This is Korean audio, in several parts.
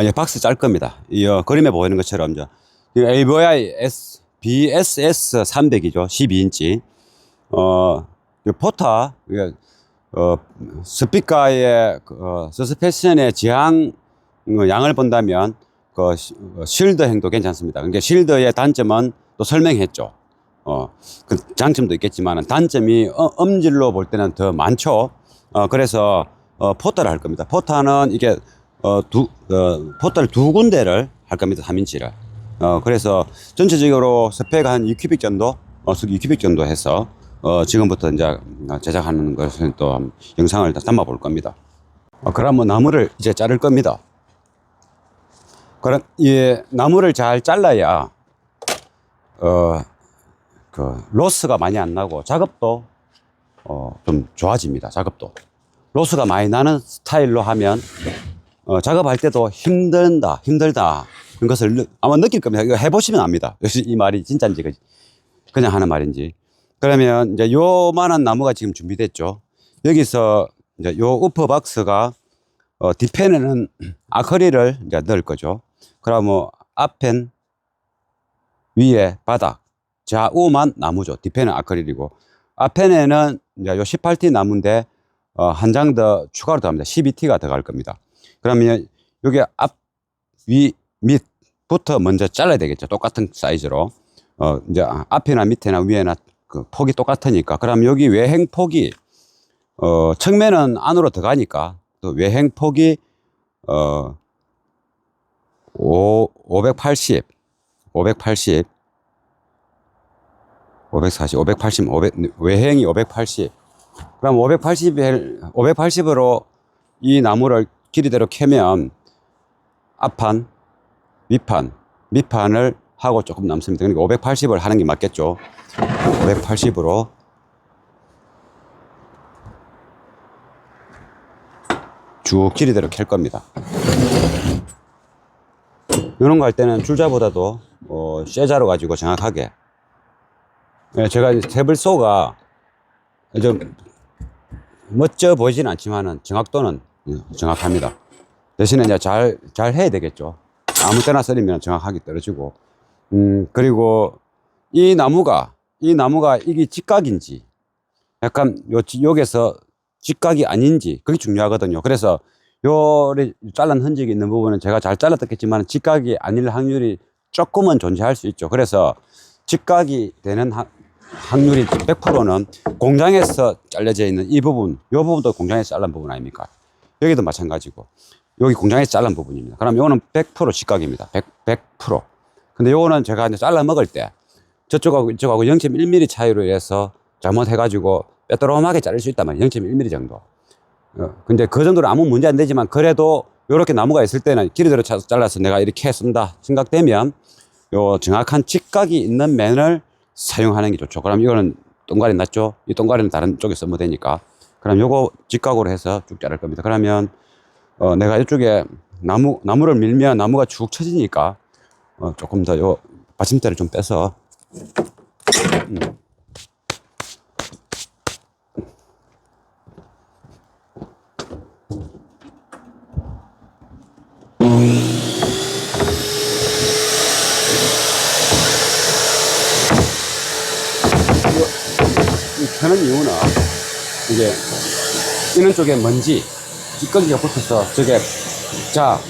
예, 박스 짤 겁니다. 이 그림에 보이는 것처럼 이제 AVI BSS 300이죠. 12인치. 이 포타, 스피커의 서스펜션의 지향 양을 본다면 쉴드 행도 괜찮습니다. 그러니까 쉴드의 단점은 또 설명했죠. 그 장점도 있겠지만 단점이 음질로 볼 때는 더 많죠. 그래서 포타를 할 겁니다. 포타는 이게 포타를 두 군데를 할 겁니다. 3인치를. 그래서 전체적으로 스펙 한 2큐빅 정도, 2큐빅 정도 해서 지금부터 이제 제작하는 것을 또 영상을 담아 볼 겁니다. 그러면 나무를 이제 자를 겁니다. 그럼 이 나무를 잘 잘라야 로스가 많이 안 나고 작업도 좀 좋아집니다. 작업도 로스가 많이 나는 스타일로 하면 작업할 때도 힘들다 그런 것을 아마 느낄 겁니다. 이거 해보시면 압니다. 역시 이 말이 진짜인지 그냥 하는 말인지. 그러면 이제 요만한 나무가 지금 준비됐죠. 여기서 이제 요 우퍼 박스가 뒷편에는 아크릴을 이제 넣을 거죠. 그러면 앞엔 위에 바닥 좌우만 나무죠. 뒷편은 아크릴이고 앞편에는 이제 요 18T 나무인데 한 장 더 추가로 들어갑니다. 12T가 들어갈 겁니다. 그러면 여기 앞, 위, 밑부터 먼저 잘라야 되겠죠. 똑같은 사이즈로. 이제 앞이나 밑에나 위에나 그 폭이 똑같으니까. 그럼 여기 외행 폭이, 측면은 안으로 들어가니까 또 외행 폭이, 540, 540, 540, 580, 외행이 580. 그럼 580으로 이 나무를 길이대로 캐면 앞판, 밑판을 하고 조금 남습니다. 그러니까 580을 하는 게 맞겠죠. 580으로 쭉 길이대로 캘 겁니다. 이런 거 할 때는 줄자보다도 쇠자로 가지고 정확하게. 제가 세블소가 좀 멋져 보이진 않지만은 정확도는 정확합니다. 대신에 이제 잘 해야 되겠죠. 아무 때나 썰리면 정확하게 떨어지고. 그리고 이 나무가 이게 직각인지 약간 여기서 직각이 아닌지 그게 중요하거든요. 그래서 요를 잘란 흔적이 있는 부분은 제가 잘 잘랐겠지만 직각이 아닐 확률이 조금은 존재할 수 있죠. 그래서 직각이 되는 확률이 100%는 공장에서 잘려져 있는 이 부분, 이 부분도 공장에서 잘란 부분 아닙니까? 여기도 마찬가지고 여기 공장에서 잘란 부분입니다. 그럼 요거는 100% 직각입니다. 100%. 근데 요거는 제가 이제 잘라 먹을 때 저쪽하고 이쪽하고 0.1mm 차이로 해서 잘못해가지고 빼도록하게 자를 수 있단 말이에요. 0.1mm 정도. 근데 그 정도는 아무 문제 안 되지만 그래도 요렇게 나무가 있을 때는 길이대로 잘라서 내가 이렇게 쓴다 생각되면 요 정확한 직각이 있는 면을 사용하는 게 좋죠. 그럼 이거는 동가리 났죠? 이 동가리는 다른 쪽에 쓰면 되니까. 그럼 요거 직각으로 해서 쭉 자를 겁니다. 그러면 내가 이쪽에 나무를 밀면 나무가 쭉 쳐지니까 조금 더 요 받침대를 좀 빼서 펴는 이유는 이게 이런 쪽에 먼지 찌꺼기가 붙어서 저게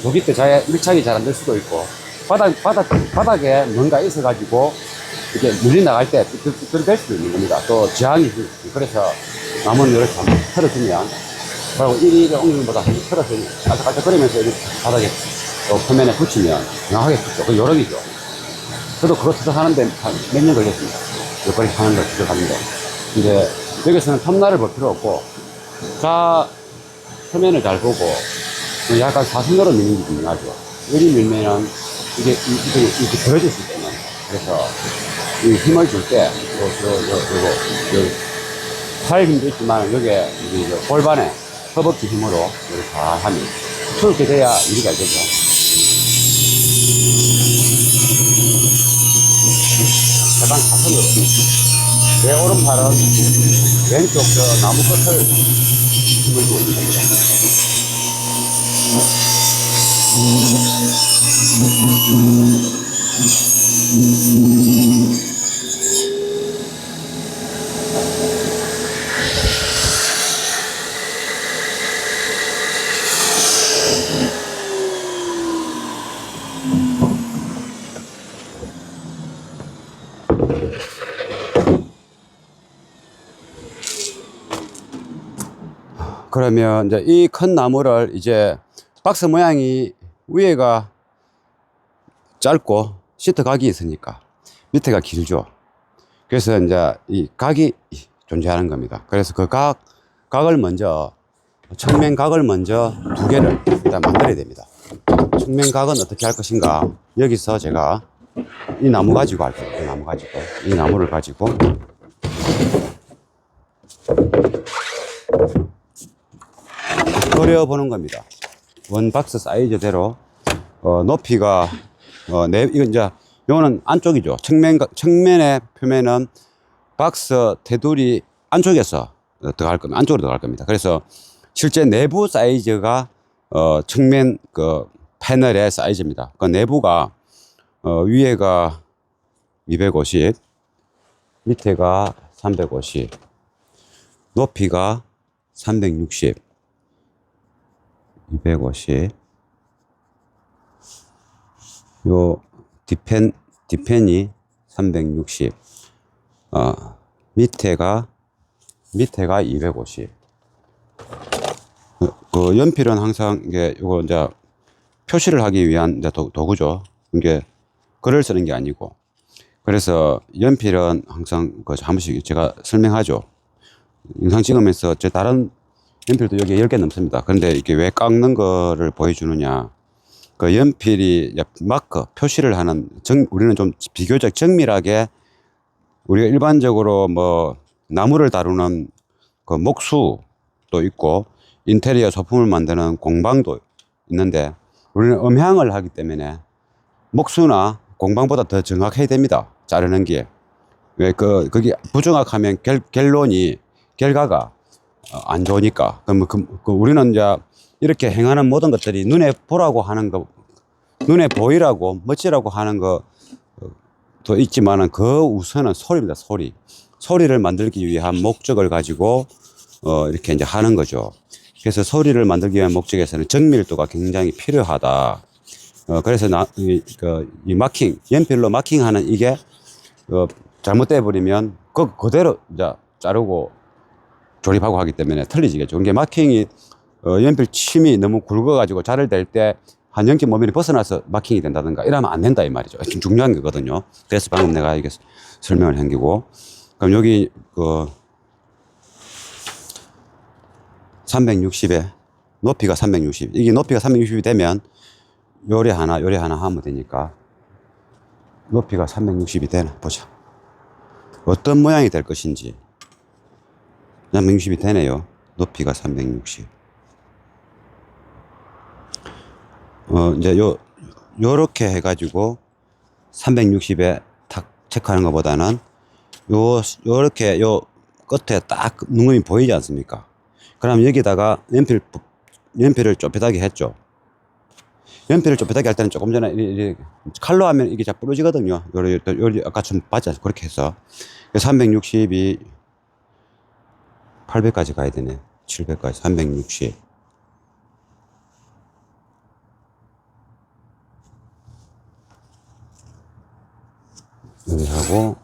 여기 때 밀착이 잘 안 될 수도 있고 바닥에 뭔가 있어 가지고 이렇게 물이 나갈 때 될 수도 있는 겁니다. 또 저항이 그래서 나무는 이렇게 한번 털어주면 그리고 이리 옮기는 것보다 털어서 깔짝깔짝거리면서 이렇게 바닥에 표면에 붙이면 정확하게 붙죠. 그 여력이죠. 저도 그거 투자하는데 몇 년 걸렸습니다. 그렇게 하는 걸 투자하는데. 근데 여기서는 텀날을 볼 필요 없고 표면을 잘 보고 약간 사선으로 미는 게 중요하죠. 이리 밀면은 이게 벌어질 수 있잖아요. 그래서 이 힘을 줄 때 팔 힘도 있지만 여기에 골반에 허벅지 힘으로 이렇게 잘 하면 그렇게 돼야 일이 잘 되죠. 약간 사선으로. 내 오른팔은 왼쪽 나무 끝을 힘을 주고 있는 겁니다. 그러면 이제 이 큰 나무를 이제 박스 모양이 위에가 짧고 시트 각이 있으니까 밑에가 길죠. 그래서 이제 이 각이 존재하는 겁니다. 그래서 그 각을 먼저, 측면 각을 먼저 두 개를 일단 만들어야 됩니다. 측면 각은 어떻게 할 것인가. 여기서 제가 이 나무 가지고 할 거예요. 이 나무 가지고. 이 나무를 가지고 그려보는 겁니다. 원 박스 사이즈대로 높이가 이건 이제 요거는 안쪽이죠. 측면의 표면은 박스 테두리 안쪽에서 들어갈 겁니다. 안쪽으로 들어갈 겁니다. 그래서 실제 내부 사이즈가 측면 그 패널의 사이즈입니다. 그 내부가 위에가 250, 밑에가 350, 높이가 360, 250, 요 뒷펜이 360, 밑에가 250. 그 연필은 항상 이게 요거 이제 표시를 하기 위한 이제 도구죠. 이게 글을 쓰는 게 아니고. 그래서 연필은 항상 그 한 번씩 제가 설명하죠. 영상 찍으면서 제 다른 연필도 여기 10개 넘습니다. 그런데 이게 왜 깎는 거를 보여주느냐. 그 연필이 마커, 표시를 하는, 우리는 좀 비교적 정밀하게 우리가 일반적으로 뭐 나무를 다루는 그 목수도 있고 인테리어 소품을 만드는 공방도 있는데 우리는 음향을 하기 때문에 목수나 공방보다 더 정확해야 됩니다. 자르는 게. 왜 그게 부정확하면 결과가 안 좋으니까. 그럼 우리는 이제 이렇게 행하는 모든 것들이 눈에 보라고 하는 거, 눈에 보이라고, 멋지라고 하는 것도 있지만은 그 우선은 소리입니다, 소리. 소리를 만들기 위한 목적을 가지고, 이렇게 이제 하는 거죠. 그래서 소리를 만들기 위한 목적에서는 정밀도가 굉장히 필요하다. 그래서 이 마킹, 연필로 마킹하는 이게, 잘못돼 버리면 그대로 이제 자르고 조립하고 하기 때문에 틀리지겠죠. 그게 마킹이 연필 침이 너무 굵어가지고 자를 댈 때 한 0.5mm 벗어나서 마킹이 된다든가 이러면 안 된다 이 말이죠. 좀 중요한 거거든요. 그래서 방금 내가 이게 설명을 한 거고. 그럼 여기 360에 높이가 360. 이게 높이가 360이 되면 요래 하나 하면 되니까 높이가 360이 되나 보자. 어떤 모양이 될 것인지. 360이 되네요. 높이가 360. 이제 요렇게 해가지고 360에 탁 체크하는 것보다는 요렇게 요 끝에 딱 눈금이 보이지 않습니까? 그럼 여기다가 연필을 좁혀다게 했죠. 연필을 좁혀다게 할 때는 조금 전에 이렇게 칼로 하면 이게 잘 부러지거든요. 요리 아까처럼 봤죠. 그렇게 해서 360이 800까지 가야 되네. 700까지 360. 여기 하고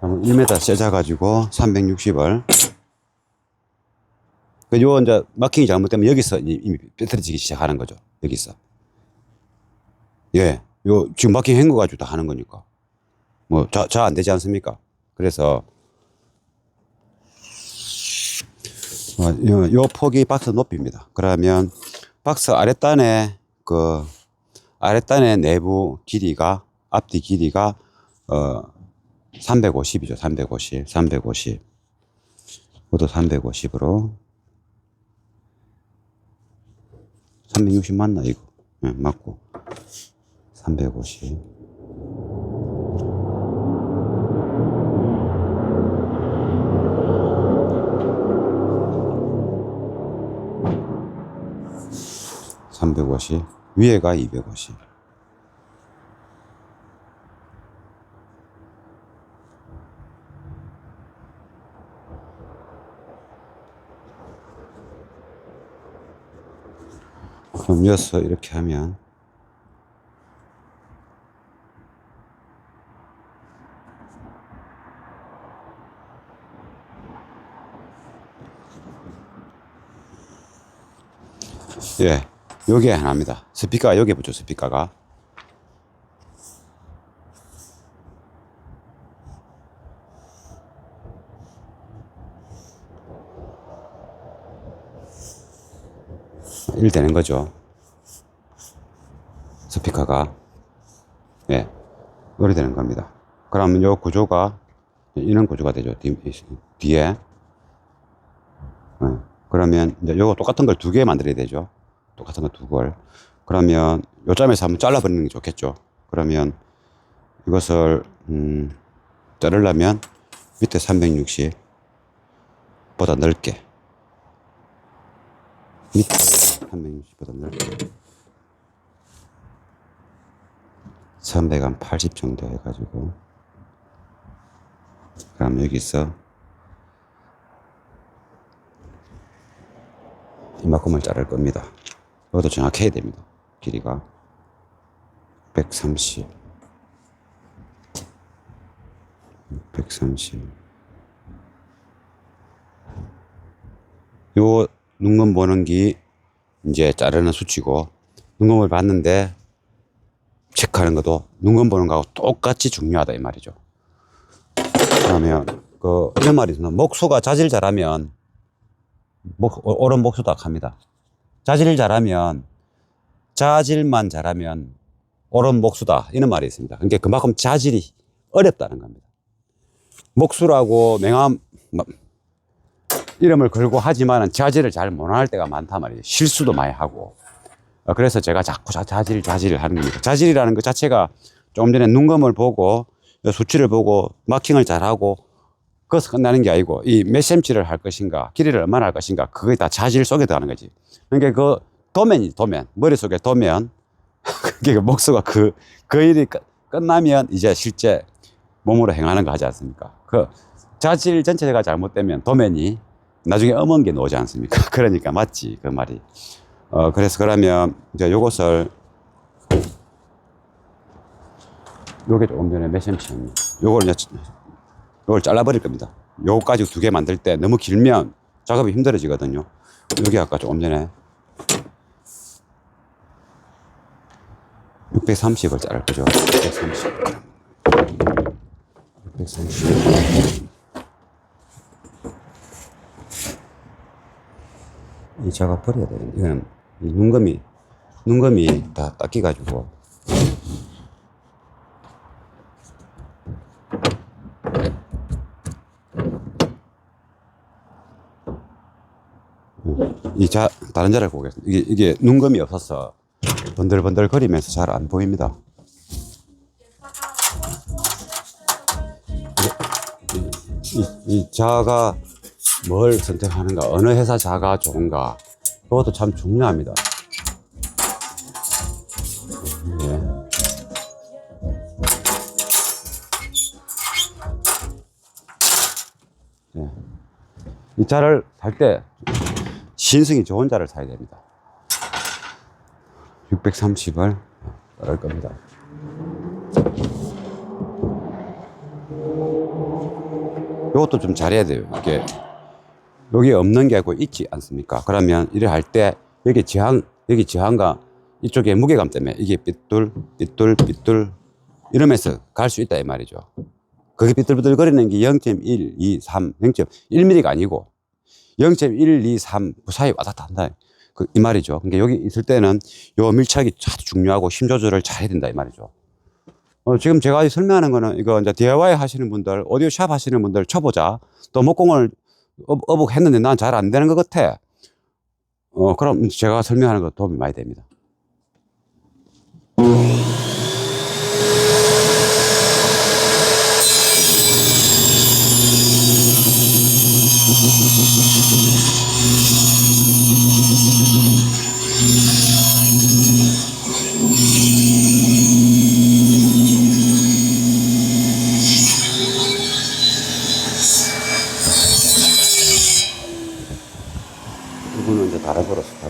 1m 세자가지고 360을 요 이제 마킹이 잘못되면 여기서 이미 삐뚤어지기 시작하는 거죠. 여기서. 예. 요 지금 마킹 한 거 가지고 다 하는 거니까. 뭐 잘 안 되지 않습니까? 그래서 요 폭이 박스 높이입니다. 그러면 박스 아랫단에 아랫단의 내부 길이가 앞뒤 길이가 350이죠. 350. 모두 350으로 360 맞나 이거? 네, 맞고 350. 350, 위에가 250. 그럼 이어서 이렇게 하면 예, 요게 하나입니다. 스피커가 여기에 붙죠, 스피커가. 일 되는 거죠. 스피커가. 예, 이렇게 되는 겁니다. 그러면 요 구조가 이런 구조가 되죠. 뒤에. 예, 그러면 이제 요거 똑같은 걸 두 개 만들어야 되죠. 똑같은 거 두 걸. 그러면 요점에서 한번 잘라버리는 게 좋겠죠. 그러면 이것을 자르려면 밑에 360보다 넓게, 밑에 360보다 넓게 380 정도 해가지고, 그럼 여기서 이만큼을 자를 겁니다. 이것도 정확해야 됩니다. 길이가 130, 130. 요 눈금 보는 기 이제 자르는 수치고, 눈금을 봤는데 체크하는 것도 눈금 보는 거하고 똑같이 중요하다 이 말이죠. 그러면 이런 말이 있습니다. 목수가 자질 잘하면 옳은 목수다 합니다. 자질만 잘하면 옳은 목수다, 이런 말이 있습니다. 그러니까 그만큼 자질이 어렵다는 겁니다. 목수라고 명함 이름을 걸고 하지만은 자질을 잘 못할 때가 많단 말이에요. 실수도 많이 하고. 그래서 제가 자꾸 자질을 하는 겁니다. 자질이라는 것 자체가 조금 전에 눈금을 보고 수치를 보고 마킹을 잘하고 그것서 끝나는 게 아니고, 이 몇 cm를 할 것인가, 길이를 얼마나 할 것인가, 그게 다 자질 속에 들어가는 거지. 그러니까 그 도면, 머릿속에 도면, 그게 목수가 그 일이 끝나면 이제 실제 몸으로 행하는 거 하지 않습니까? 그 자질 전체가 잘못되면 도면이 나중에 엄한 게 나오지 않습니까? 그러니까 맞지, 그 말이. 그래서 그러면 이제 요것을, 요게 조금 전에 몇 cm였니? 요걸 잘라버릴 겁니다. 요거까지 두 개 만들 때 너무 길면 작업이 힘들어지거든요. 여기 아까 조금 전에 630을 자를 거죠. 630. 이 작업 버려야 돼요. 이거는 눈금이 다 닦여가지고. 다른 자를 보겠습니다. 이게 눈금이 없어서 번들번들 거리면서 잘 안 보입니다. 이 자가 뭘 선택하는가, 어느 회사 자가 좋은가, 그것도 참 중요합니다. 예. 이 자를 살 때 신성이 좋은 자를 사야 됩니다. 630을 자를 겁니다. 이것도 좀 잘해야 돼요. 이게 여기 없는 게 아니고 있지 않습니까? 그러면 일을 할 때 여기 지항과 이쪽에 무게감 때문에 이게 삐뚤 이러면서 갈 수 있다 이 말이죠. 그게 삐뚤삐뚤 거리는 게 0.1, 2, 3, 0.1mm가 아니고 0.1, 2, 3 그 사이 왔다 갔다 한다. 이 말이죠. 그러니까 여기 있을 때는 요 밀착이 아주 중요하고 힘 조절을 잘 해야 된다 이 말이죠. 지금 제가 설명하는 거는 이거 이제 DIY 하시는 분들, 오디오 샵 하시는 분들 쳐보자. 또 목공을 어복 했는데 난 잘 안 되는 것 같아. 그럼 제가 설명하는 거 도움이 많이 됩니다.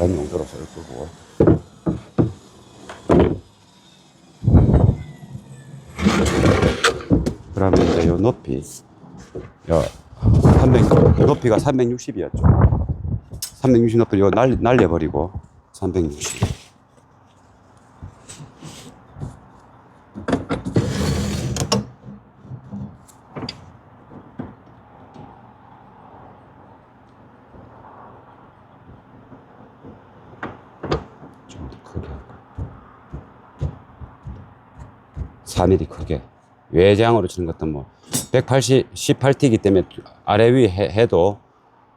다른 용도로 쓸 거고. 그러면 이제 요 높이, 요 높이가 360이었죠. 360 높이 요 날려버리고 360. 좀 더 크게. 4mm 크게. 외장으로 치는 것도 뭐 118T이기 때문에 아래 위 해도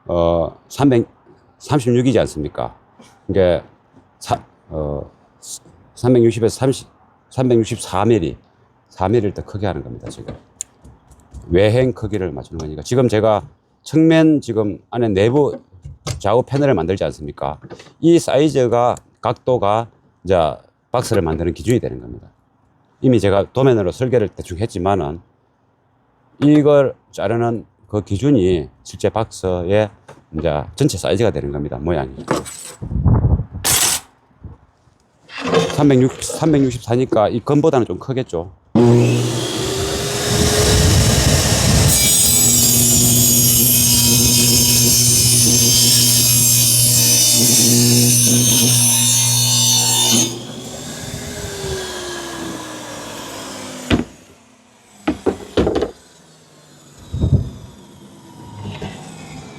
336이지 않습니까? 그러니까 360에서 364mm, 4mm를 더 크게 하는 겁니다, 지금. 외행 크기를 맞추는 거니까. 지금 제가 측면 지금 안에 내부 좌우 패널을 만들지 않습니까? 이 사이즈가, 각도가 이제 박스를 만드는 기준이 되는 겁니다. 이미 제가 도면으로 설계를 대충 했지만은 이걸 자르는 그 기준이 실제 박스의 이제 전체 사이즈가 되는 겁니다. 모양이. 364니까 이 건보다는 좀 크겠죠.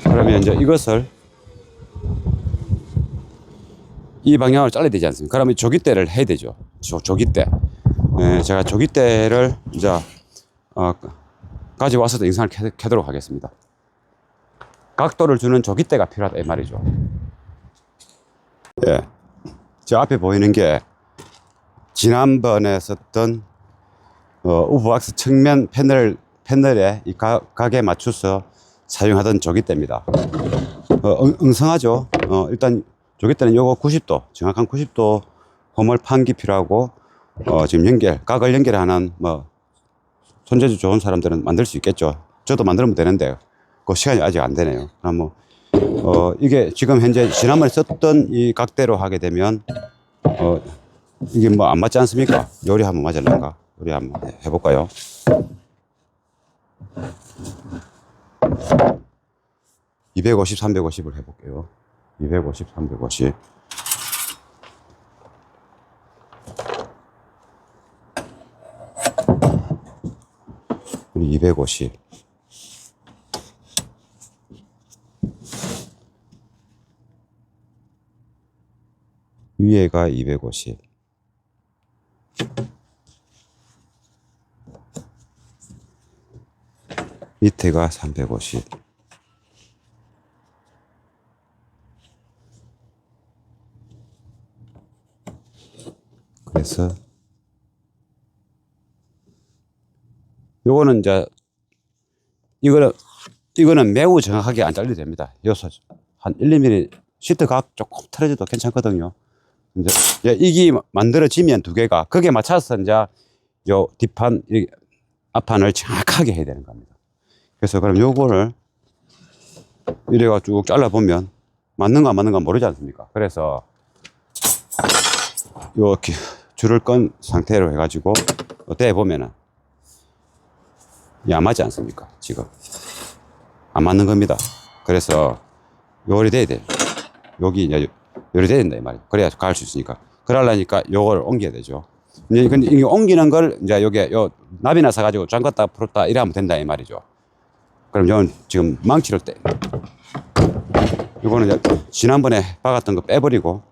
그러면 이제 이것을 이 방향으로 잘라야 되지 않습니까? 그러면 조깃대를 해야 되죠. 조깃대. 네, 제가 조깃대를 이제 가져와서 영상을 켜도록 하겠습니다. 각도를 주는 조깃대가 필요하다 이 말이죠. 예, 저 앞에 보이는 게 지난번에 썼던 우브박스 측면 패널에 이 각에 맞춰서 사용하던 조깃대입니다. 엉성하죠. 일단 조깃대는 요거 90도, 정확한 90도 호물 판기 필요하고, 지금 각을 연결하는, 손재주 좋은 사람들은 만들 수 있겠죠. 저도 만들면 되는데, 그 시간이 아직 안 되네요. 그럼 이게 지금 현재 지난번에 썼던 이 각대로 하게 되면, 이게 안 맞지 않습니까? 요리 한번 맞을란가? 요리 한번 해볼까요? 250, 350을 해볼게요. 250, 350. 그리고 250. 위에가 250. 밑에가 350. 그래서 요거는 이제 이거는 매우 정확하게 안 잘려도 됩니다. 요소 한 1, 2mm 시트 각 조금 틀어져도 괜찮거든요. 이제 이게 만들어지면 두 개가 거기에 맞춰서 이제 요 뒷판 앞판을 정확하게 해야 되는 겁니다. 그래서 그럼 요거를 이래가 쭉 잘라보면 맞는가 안 맞는가 모르지 않습니까? 그래서 요 줄을 건 상태로 해가지고 어때 보면은 안 맞지 않습니까? 지금 안 맞는 겁니다. 그래서 요리 돼야 돼. 여기 이제 요리 돼야 된다 이 말이에요. 그래야 갈 수 있으니까. 그러려니까 요걸 옮겨야 되죠. 근데 이게 옮기는 걸 이제 요 나비나 사가지고 잠갔다 풀었다 이래 하면 된다 이 말이죠. 그럼 요건 지금 망치를 요거는 이제 지난번에 박았던 거 빼버리고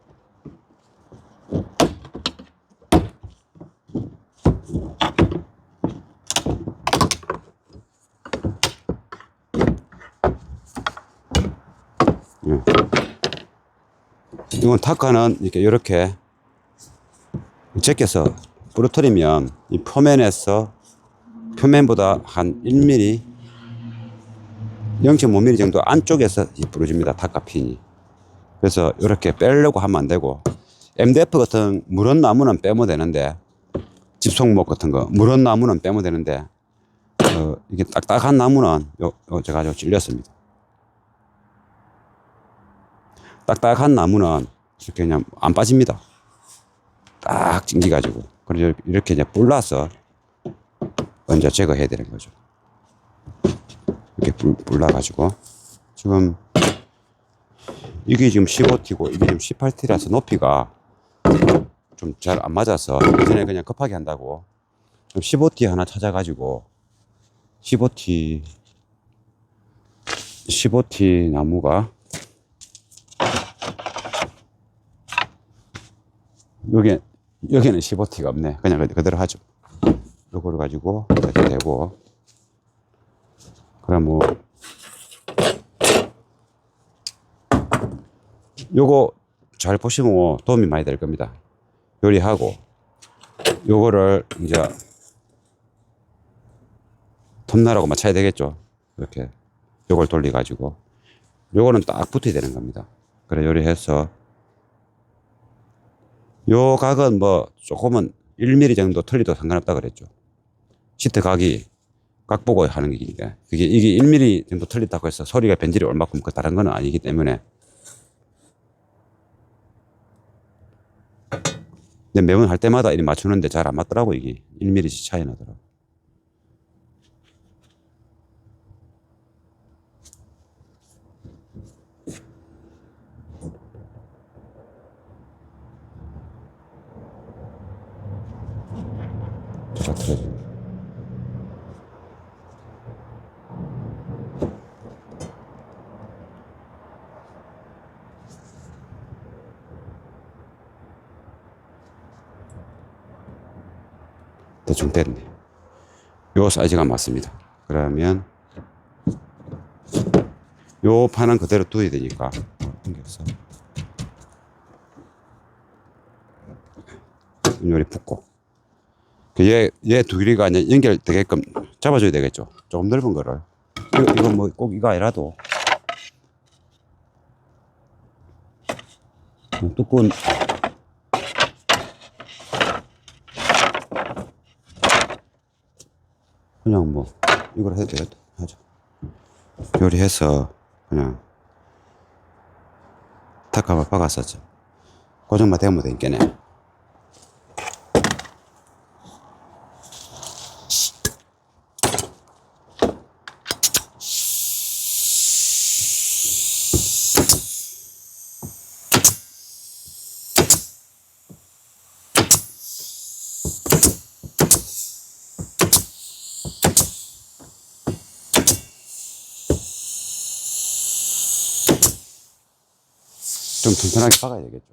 이건 타카는 이렇게 제껴서 부러뜨리면 이 표면보다 한 1mm, 0.5mm 정도 안쪽에서 부러집니다. 타카 핀이. 그래서 이렇게 빼려고 하면 안 되고, MDF 같은 무런 나무는 빼면 되는데, 집송목 같은 거, 무런 나무는 빼면 되는데, 이게 딱딱한 나무는 제가 찔렸습니다. 딱딱한 나무는 이렇게 그냥 안 빠집니다. 딱 찡기가지고. 그래서 이렇게 이제 불나서 먼저 제거해야 되는 거죠. 이렇게 불나가지고. 지금 이게 지금 15T고 이게 지금 18T라서 높이가 좀 잘 안 맞아서 예전에 그냥 급하게 한다고 15T 하나 찾아가지고 15T 나무가 여기는 15T가 없네. 그냥 그대로 하죠. 요거를 가지고 이렇게 대고, 그럼 뭐 요거 잘 보시면 뭐 도움이 많이 될 겁니다. 요리하고 요거를 이제 톱날하고 맞춰야 되겠죠. 이렇게 요걸 돌려 가지고 요거는 딱 붙어야 되는 겁니다. 그래 요리해서 요 각은 뭐 조금은 1mm 정도 틀리도 상관없다 그랬죠. 시트 각이 각 보고 하는 게니까 그게 이게 1mm 정도 틀렸다고 해서 소리가 변질이 올 만큼 그 다른 거는 아니기 때문에. 근데 매번 할 때마다 이렇게 맞추는데 잘 안 맞더라고. 이게 1mm씩 차이 나더라고. 제가 틀어줍니다. 대충 됐네. 요 사이즈가 맞습니다. 그러면 요 판은 그대로 둬야 되니까 당겨서 요리 붙고 얘 두 길이가 이제 연결되게끔 잡아줘야 되겠죠. 조금 넓은 거를 이거 뭐 꼭 이거 아니라도 두꺼운 그냥 뭐 이걸 해도 돼요. 하죠. 요리해서 그냥 탁 한번 박았었죠. 고정만 되면 되겠네. 좀 튼튼하게 박아야 되겠죠.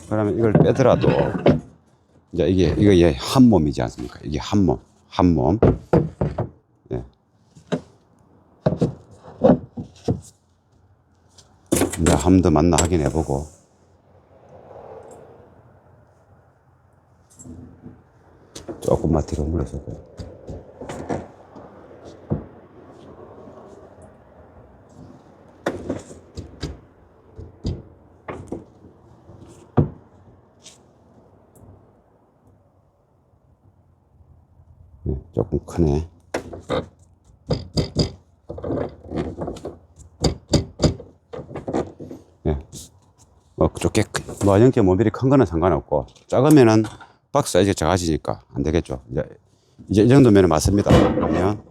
그러면 이걸 빼더라도 이제 이게 한 몸이지 않습니까? 이게 한 몸. 예. 이제 한 번 더 맞나 확인해보고. 조금만 뒤로 물러서. 조금 크네. 예. 뭐, 좁게, 뭐, 0.5mm 큰 거는 상관없고, 작으면은 박스 사이즈가 작아지니까 안 되겠죠. 이제 이 정도면 맞습니다. 그러면,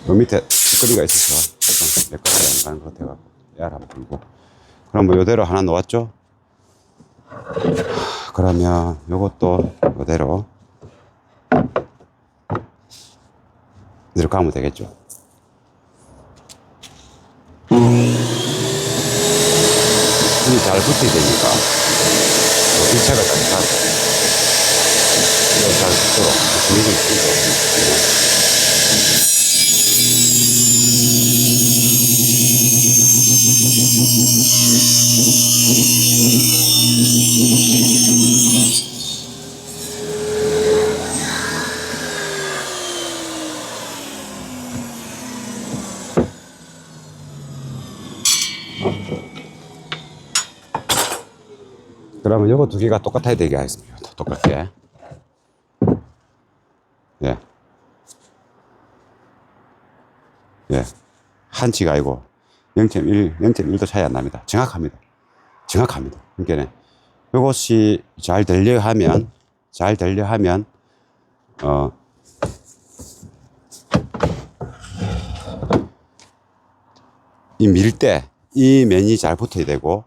요 밑에 끄리가 있어서 좀 매끄럽게 안 가는 것 같아가지고 얘를 한번 풀고. 그럼 뭐 요대로 하나 놓았죠. 그러면 요것도 요대로 이대로 가면 되겠죠. 힘이 잘 붙어야 되니까 일체가 잘 붙도록 분위기를 띄고. 그러면 요거 두 개가 똑같아야 되게 하겠습니다. 똑같게. 예. 예. 한치가 아니고 0.1도 차이 안 납니다. 정확합니다. 정확합니다. 그러니까 요것이 잘 되려 하면, 이 밀 때 이 면이 잘 붙어야 되고,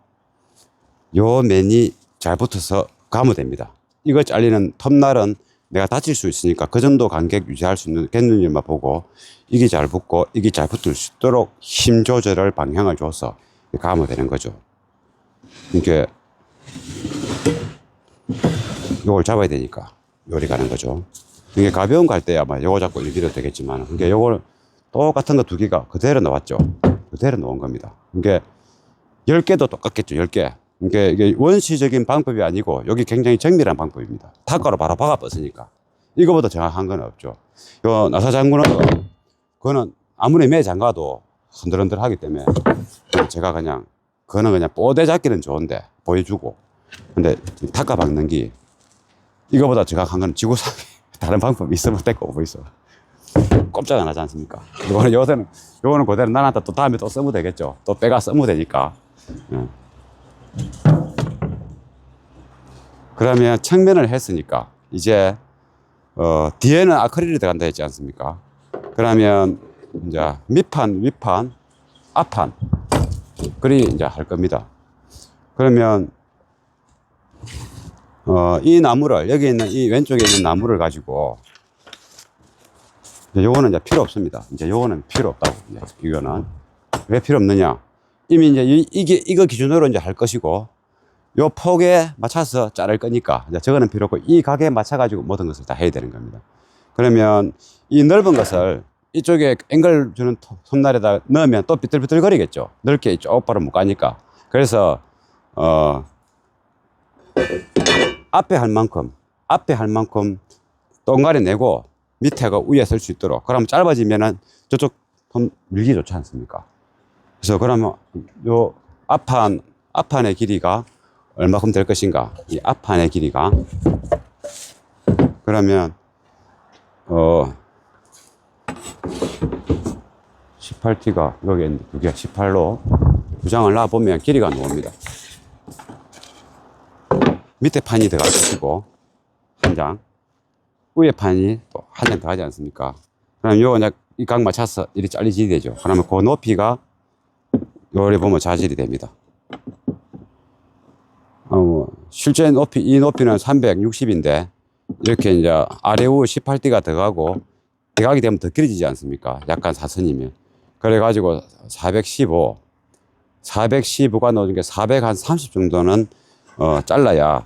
요 면이 잘 붙어서 가면 됩니다. 이거 잘리는 톱날은 내가 다칠 수 있으니까 그 정도 간격 유지할 수 있는 갯눈질만 보고, 이게 잘 붙고 이게 잘 붙을 수 있도록 힘 조절을 방향을 줘서 가면 되는 거죠. 이렇게 요걸 잡아야 되니까 요리 가는 거죠. 이게 가벼운 갈 때 아마 요거 잡고 일기도 되겠지만, 그러니까 요걸 똑같은 거 두 개가 그대로 나왔죠. 그대로 나온 겁니다. 이게 10개도 똑같겠죠. 10개. 그러니까 이게 원시적인 방법이 아니고 여기 굉장히 정밀한 방법입니다. 타가로 바로 박아 뻗으니까 이거보다 정확한 건 없죠. 요 나사 장구는 그거는 아무리 매 장가도 흔들흔들 하기 때문에 제가 그냥 그거는 그냥 뽀대 잡기는 좋은데 보여주고, 근데 타가 박는 게 이거보다 정확한 건 지구상에 다른 방법이 있으면 됐고 뭐 있어. 꼼짝 안 하지 않습니까? 요거는 그대로 나한테 또 다음에 또 쓰면 되겠죠. 또 빼가 쓰면 되니까. 그러면 측면을 했으니까 이제 뒤에는 아크릴이 들어간다 했지 않습니까? 그러면 이제 밑판, 윗판, 앞판 그리 이제 할 겁니다. 그러면 이 나무를, 여기 있는 이 왼쪽에 있는 나무를 가지고 이제 요거는 이제 필요 없습니다. 이제 요거는 필요 없다고. 이제 이거는 왜 필요 없느냐? 이미 이제 이거 기준으로 이제 할 것이고, 요 폭에 맞춰서 자를 거니까 이제 저거는 필요 없고, 이 각에 맞춰가지고 모든 것을 다 해야 되는 겁니다. 그러면 이 넓은 것을 이쪽에 앵글 주는 톱날에다 넣으면 또 비틀비틀거리겠죠. 넓게 쪽바로 못 가니까. 그래서 앞에 할 만큼 동가리 내고 밑에가 위에 쓸 수 있도록. 그럼 짧아지면은 저쪽 밀기 좋지 않습니까? 그래서 그러면 요 앞판의 길이가 얼마큼 될 것인가? 이 앞판의 길이가 그러면 18T가 여기 있는데 두 개 18로 두 장을 놔보면 길이가 나옵니다. 밑에 판이 들어갈 것이고 한 장, 위에 판이 또 한 장 들어가지 않습니까? 그럼 요거 이제 이 각 맞춰서 이리 잘리지 되죠. 그러면 그 높이가 요리 보면 자질이 됩니다. 실제 높이, 이 높이는 360인데, 이렇게 이제 아래 우 18T가 들어가고, 대각이 되면 더 길어지지 않습니까? 약간 사선이면. 그래가지고 415가 나오는 게 430 정도는, 잘라야,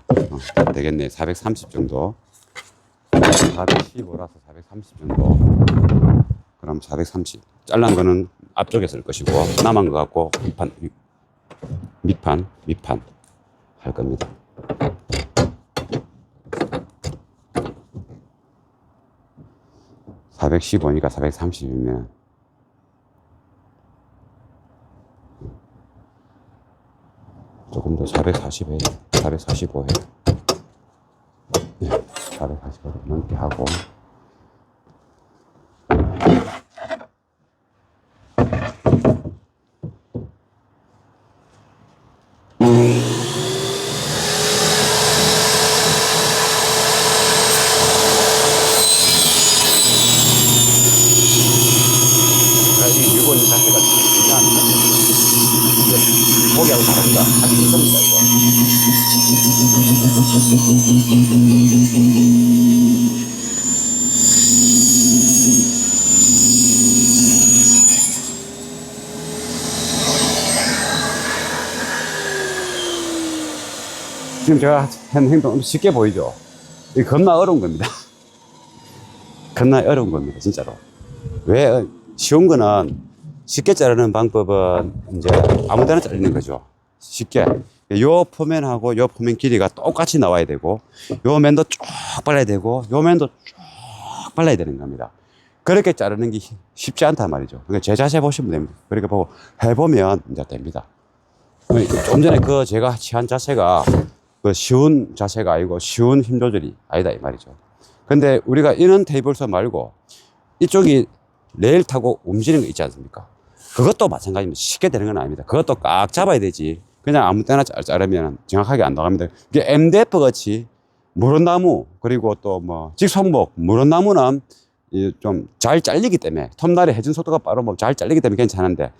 되겠네. 430 정도. 415라서 430 정도. 그럼 430. 잘란 거는 앞쪽에 쓸 것이고, 남은 거 갖고 밑판 할 겁니다. (415니까) 430이면 조금 더 440 해요. 445 해요. 네, 445 넘게 하고. 이건 자체가 중요합니다. 고기하고 다릅니다. 아주 이겁니다, 이거. 지금 제가 한 행동 쉽게 보이죠? 이게 겁나 어려운 겁니다. 겁나 어려운 겁니다, 진짜로. 왜 쉬운 거는 쉽게 자르는 방법은 이제 아무 데나 자르는 거죠. 쉽게. 요 표면하고 요 표면 길이가 똑같이 나와야 되고, 요 면도 쭉 발라야 되고, 요 면도 쭉 발라야 되는 겁니다. 그렇게 자르는 게 쉽지 않단 말이죠. 그러니까 제 자세 보시면 됩니다. 그렇게 보고 해보면 이제 됩니다. 좀 전에 그 제가 취한 자세가 그 쉬운 자세가 아니고 쉬운 힘 조절이 아니다 이 말이죠. 근데 우리가 이런 테이블서 말고 이쪽이 레일 타고 움직이는 거 있지 않습니까? 그것도 마찬가지입니다. 쉽게 되는 건 아닙니다. 그것도 꽉 잡아야 되지. 그냥 아무 때나 자르면 정확하게 안 나갑니다. 이게 MDF 같이 무릇나무, 그리고 또 뭐 직송목, 무릇나무는 좀 잘 잘리기 때문에, 톱날이 해진 속도가 빠르면 잘 잘리기 때문에 괜찮은데,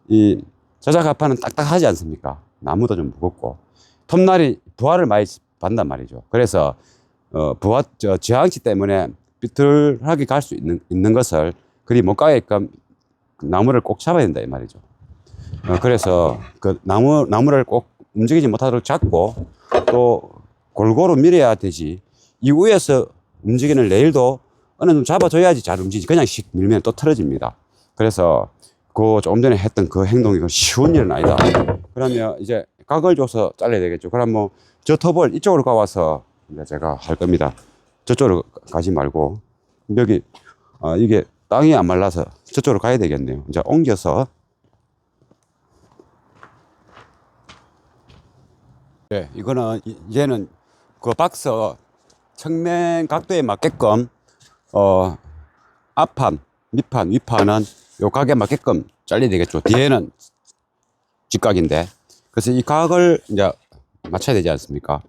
이 저작가파는 딱딱하지 않습니까? 나무도 좀 무겁고, 톱날이 부하를 많이 받는단 말이죠. 그래서 부하 저항치 때문에 비틀하게 갈 수 있는 것을 그리 못 가게끔 나무를 꼭 잡아야 된다 이 말이죠. 그래서 그 나무를 꼭 움직이지 못하도록 잡고 또 골고루 밀어야 되지, 이 위에서 움직이는 레일도 어느 정도 잡아줘야지 잘 움직이지. 그냥 씩 밀면 또 틀어집니다. 그래서 그 조금 전에 했던 그 행동이 쉬운 일은 아니다. 그러면 이제 각을 줘서 잘라야 되겠죠. 그럼 뭐 저 톱을 이쪽으로 가와서 이제 제가 할 겁니다. 저쪽으로 가지 말고 여기 이게 땅이 안 말라서 저쪽으로 가야 되겠네요. 이제 옮겨서, 네, 이거는 이제는 그 박스 측면 각도에 맞게끔 앞판, 밑판, 윗판은 요 각에 맞게끔 잘려야 되겠죠. 뒤에는 직각인데, 그래서 이 각을 이제 맞춰야 되지 않습니까?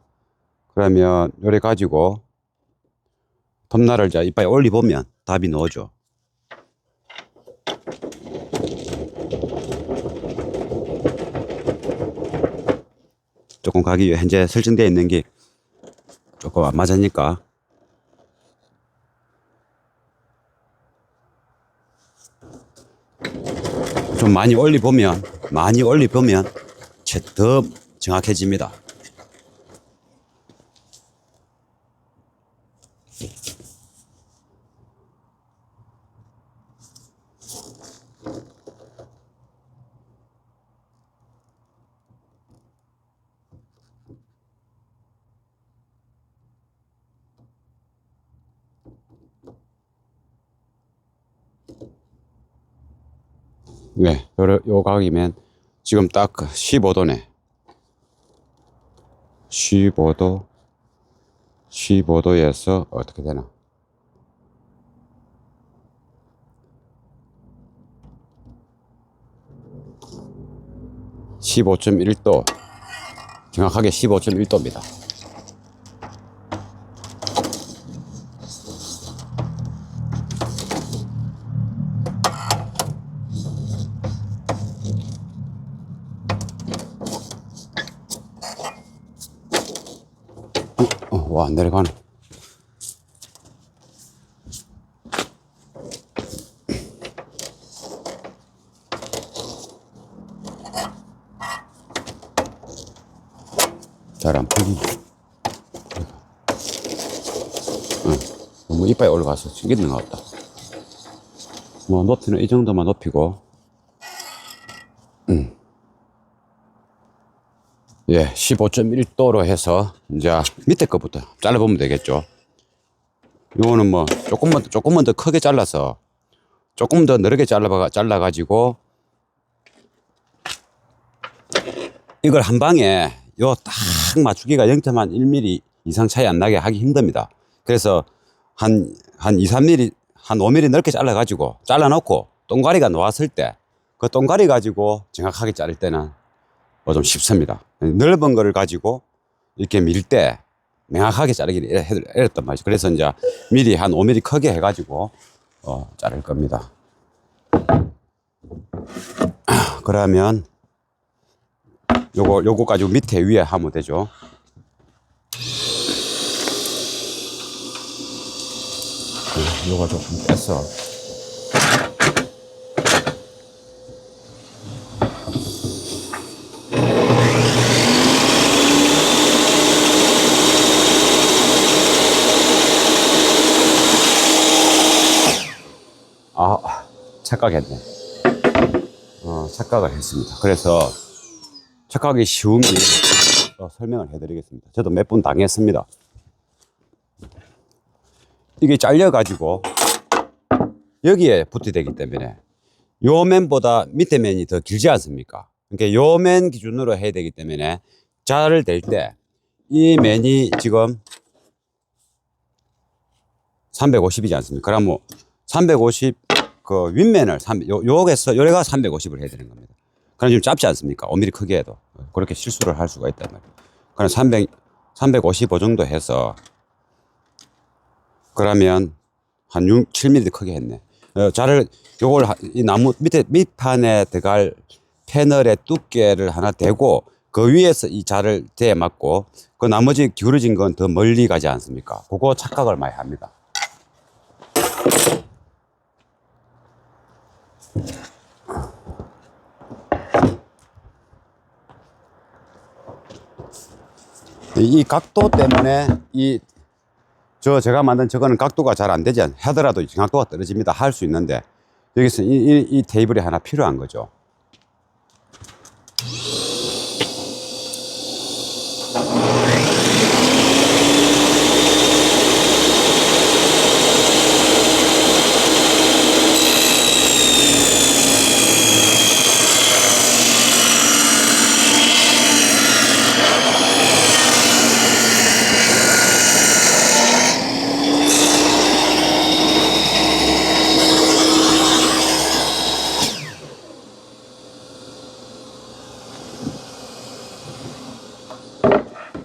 그러면 요래 가지고 톱날을 이제 이빨에 올려보면 답이 나오죠. 조금 각이 현재 설정되어 있는 게 조금 안 맞으니까 좀 많이 올려보면 더 정확해집니다. 네, 요 각이면 지금 딱 15도네. 15도에서 어떻게 되나? 15.1도, 정확하게 15.1도입니다. 와, 내려가네. 잘 안 풀리네. 너무 이빨이 올라가서 튕기는 것 같다. 뭐, 높이는 이 정도만 높이고, 예, 15.1도로 해서 이제 밑에 거부터 잘라보면 되겠죠. 이거는 뭐 조금만 더 크게 잘라서 조금 더 넓게 잘라가지고 이걸 한 방에 요 딱 맞추기가 0.1mm 이상 차이 안 나게 하기 힘듭니다. 그래서 한 2, 3mm, 한 5mm 넓게 잘라놓고 동가리가 나왔을 때 그 동가리 가지고 정확하게 자를 때는 좀 쉽습니다. 넓은 거를 가지고 이렇게 밀 때 명확하게 자르기는 어렵단 말이죠. 그래서 이제 미리 한 5mm 크게 해가지고 자를 겁니다. 그러면 요거 가지고 밑에 위에 하면 되죠. 요거 조금 뺐어. 착각했네. 착각을 했습니다. 그래서 착각이 쉬운 길 설명을 해드리겠습니다. 저도 몇 번 당했습니다. 이게 잘려가지고 여기에 붙이되기 때문에 요 맨보다 밑에 맨이 더 길지 않습니까? 그러니까 요 맨 기준으로 해야 되기 때문에 자를 댈 때 이 맨이 지금 350이지 않습니까? 그럼 뭐 350 그 윗면을 요게서 요래가 350을 해야 되는 겁니다. 그럼 좀 짧지 않습니까? 5mm 크기에도 그렇게 실수를 할 수가 있단 말이에요. 그럼 355 정도 해서 그러면 한 7mm 크게 했네. 자를 요걸 이 나무 밑판에 들어갈 패널의 두께를 하나 대고 그 위에서 이 자를 대에 맞고 그 나머지 기울어진 건 더 멀리 가지 않습니까? 그거 착각을 많이 합니다. 이 각도 때문에 제가 만든 저거는 각도가 잘 안 되지 하더라도 정확도가 떨어집니다. 할 수 있는데 여기서 이 테이블이 하나 필요한 거죠.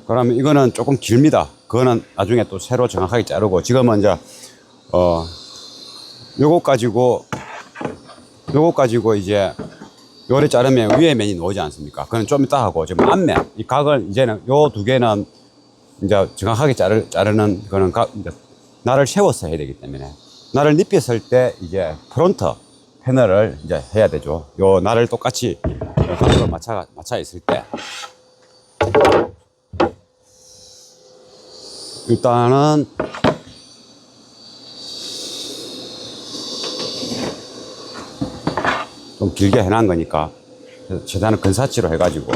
그러면 이거는 조금 길입니다. 그거는 나중에 또 새로 정확하게 자르고 지금은 이제 요거 가지고 이제 요래 자르면 위에 면이 나오지 않습니까? 그건 좀 이따 하고 지금 앞면 이 각을 이제는 요 두 개는 이제 정확하게 자르는 그런 이제 날을 세워서 해야 되기 때문에 날을 눕혔을 때 이제 프론트 패널을 이제 해야 되죠. 요 날을 똑같이 각도를 맞춰 있을 때 일단은 좀 길게 해놓은 거니까 최대한 근사치로 해가지고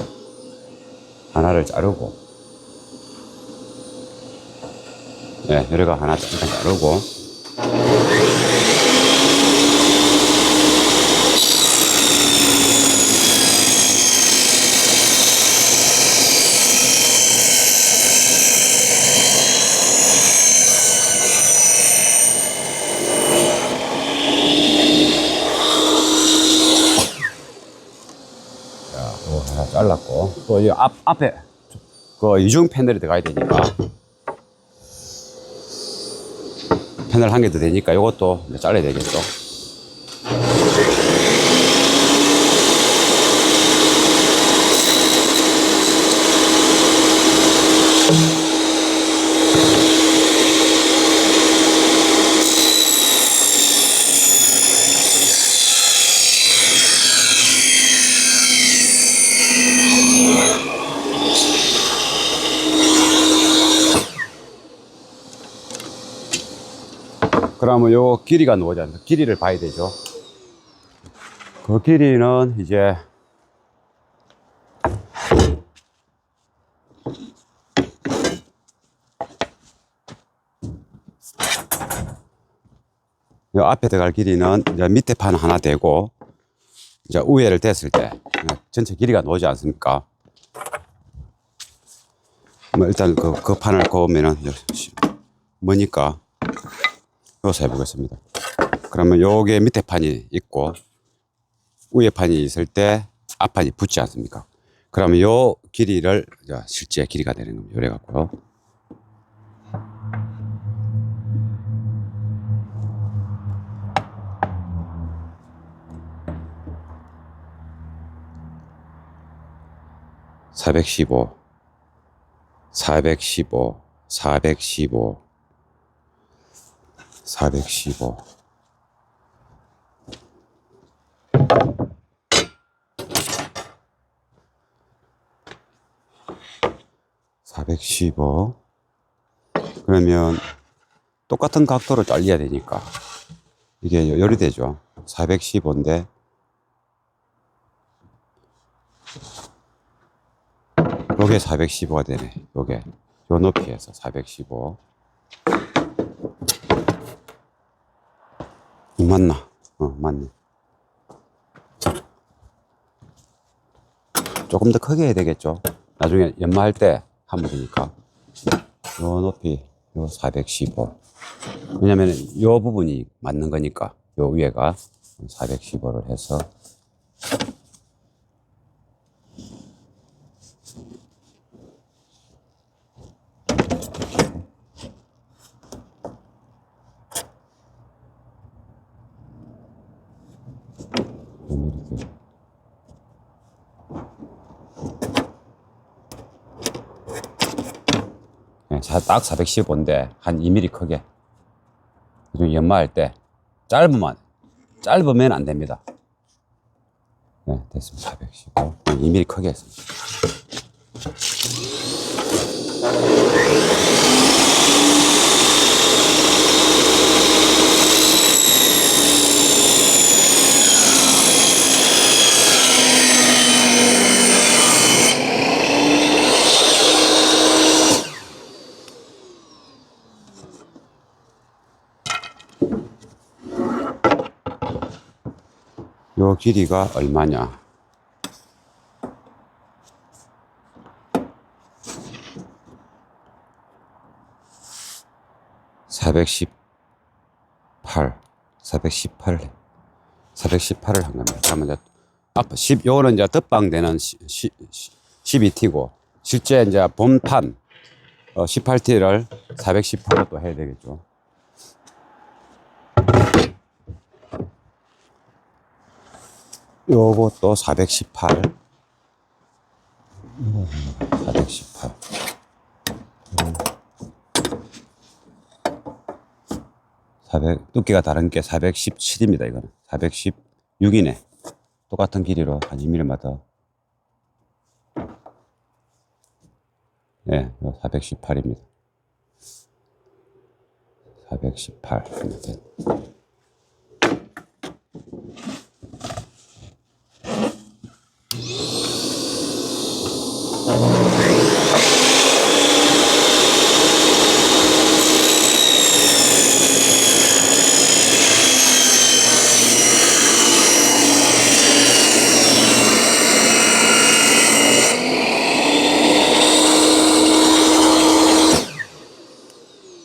하나를 자르고 여기가 하나 일단 자르고 하나 잘랐고 또 이 앞에 그 이중 패널이 들어가야 되니까 패널 한 개 더 되니까 이것도 잘라야 되겠죠. 그러면 요 길이가 나오지 않습니까? 길이를 봐야 되죠. 그 길이는 이제 요 앞에 들어갈 길이는 이제 밑에 판 하나 대고 이제 우회를 댔을 때 전체 길이가 나오지 않습니까? 뭐 일단 그 판을 그으면은 뭐니까 여기서 해보겠습니다. 그러면 요게 밑에 판이 있고 위에 판이 있을 때 앞판이 붙지 않습니까? 그러면 요 길이를 실제 길이가 되는 겁니다. 요래 갖고요. (415) 415 415 415 415 그러면 똑같은 각도로 잘려야 되니까 이게 요리되죠. 415인데 요게 415가 되네. 요게 요 높이에서 415. 맞나? 맞네. 조금 더 크게 해야 되겠죠. 나중에 연마할 때 하면 되니까. 요 높이 요 415. 왜냐면 요 부분이 맞는 거니까. 요 위에가 415를 해서 이렇게. 딱 415인데 한 2mm 크게. 연마할 때 짧으면 안 됩니다. 네, 됐습니다. 415. 2mm 크게 했습니다. 요 길이가 얼마냐? (418) 을 한 겁니다. 그러면 이제 앞 10, 요거는 이제 덧방되는 12T고, 실제 이제 본판 18T를 418로 또 해야 되겠죠. 요것도 418. 418. 두께가 다른 게 417입니다. 이거는 416이네. 똑같은 길이로 한 2mm마다. 네, 418입니다. 418.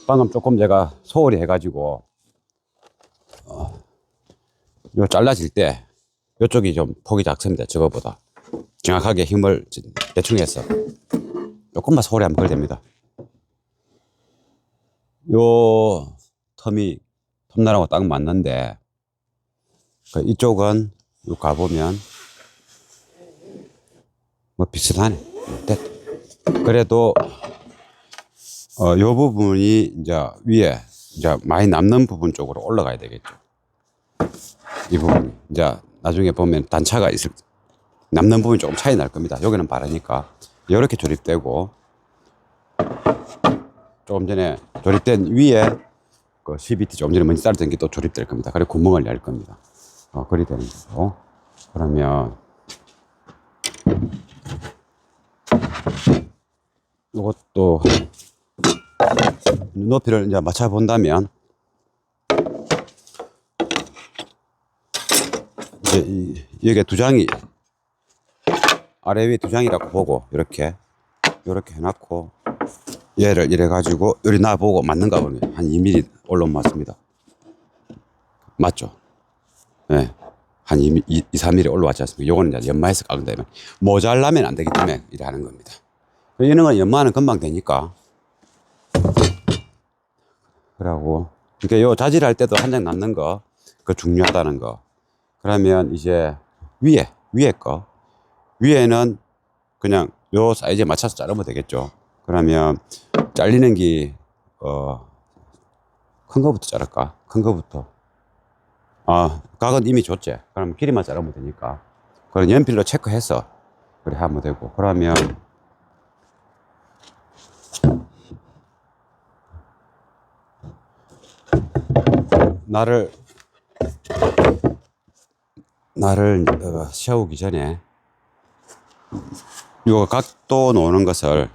방금 조금 제가 소홀히 해가지고 요 잘라질 때 요쪽이 좀 폭이 작습니다. 저거보다 정확하게 힘을 대충 해서 조금만 소홀히 하면 그걸 됩니다. 요 텀나라고 딱 맞는데 이쪽은 요 가보면 뭐 비슷하네. 그래도 요 부분이 이제 위에 이제 많이 남는 부분 쪽으로 올라가야 되겠죠. 이 부분이 이제 나중에 보면 단차가 남는 부분이 조금 차이 날 겁니다. 여기는 바르니까 이렇게 조립되고, 조금 전에 조립된 위에 그 CBT 조금 전에 먼지 따르던 게 또 조립될 겁니다. 그리고 구멍을 낼 겁니다. 그리 되는 거고. 그러면 이것도 높이를 이제 맞춰 본다면 이제 여기 두 장이 아래 위에 두 장이라고 보고 이렇게 해놨고, 얘를 이래 가지고 여기 놔보고 맞는가 보면 한 2mm 올라온 맞습니다. 맞죠? 네. 한 2, 3mm 올라왔지 않습니까? 요거는 이제 연마해서 깎은 다음에 모자라면 안 되기 때문에 이래 하는 겁니다. 이런 건 연마는 금방 되니까. 그러고, 그러니까 요 자질할 때도 한 장 남는 거, 그 중요하다는 거. 그러면 이제 위에 거. 위에는 그냥 요 사이즈에 맞춰서 자르면 되겠죠. 그러면 잘리는 게, 큰 거부터 자를까? 큰 거부터. 각은 이미 줬지. 그럼 길이만 자르면 되니까. 그럼 연필로 체크해서 그래 하면 되고. 그러면 나를 날을 세우기 전에 요 각도 놓는 것을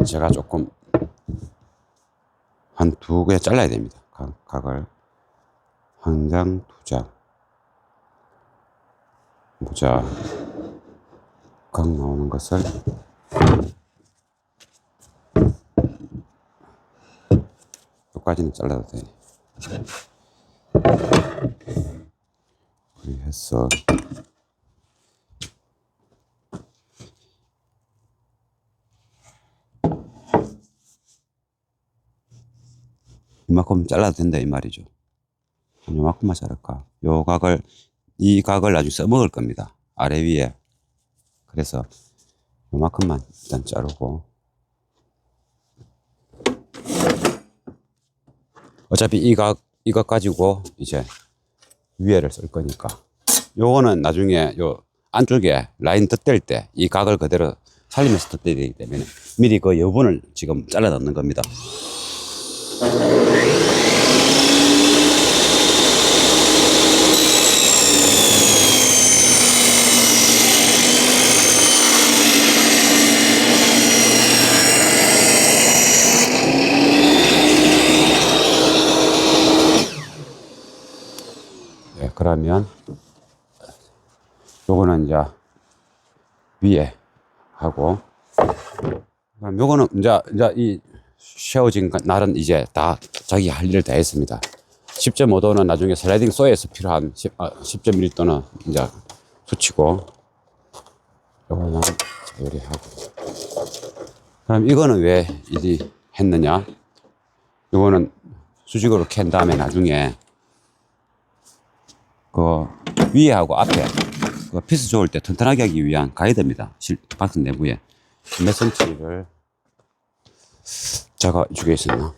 제가 조금 한 2개 잘라야 됩니다. 각을 한 장, 2장. 보자. 각 나오는 것을 여기까지는 잘라도 돼. 그렇게 해서 이만큼 잘라도 된다 이 말이죠. 이만큼만 자를까. 이 각을 나중에 써먹을 겁니다. 아래 위에. 그래서 이만큼만 일단 자르고, 어차피 이각 가지고 이제 위에를 쓸 거니까. 요거는 나중에 요 안쪽에 라인 덧댈 때 이 각을 그대로 살리면서 덧대야 되기 때문에 미리 그 여분을 지금 잘라 넣는 겁니다. 네, 그러면 요거는 이제 위에 하고, 그럼 요거는 이제 이 세워진 날은 이제 다 자기 할 일을 다 했습니다. 10.5도는 나중에 슬라이딩 소에서 필요한 10.1도는 이제 붙이고, 요거는 요리하고. 그럼 이거는 왜 이리 했느냐? 요거는 수직으로 캔 다음에 나중에 그 위에하고 앞에 그 피스 좋을 때 튼튼하게 하기 위한 가이드입니다. 박스 내부에 몇 센치를 제가 이쪽에 있었나?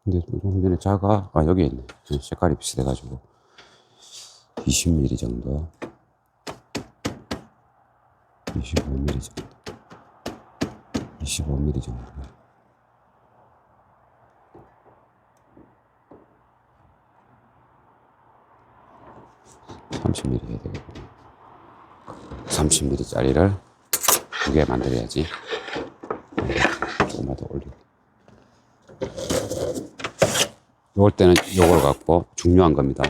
근데 좀 전에 여기 있네. 색깔이 비슷해가지고 20mm 정도, 25mm 정도, 25mm 정도. 30mm 해야 되겠고, 30mm 짜리를 2개 만들어야지. 조금만 더 올리고. 요럴 때는 요걸 갖고 중요한 겁니다.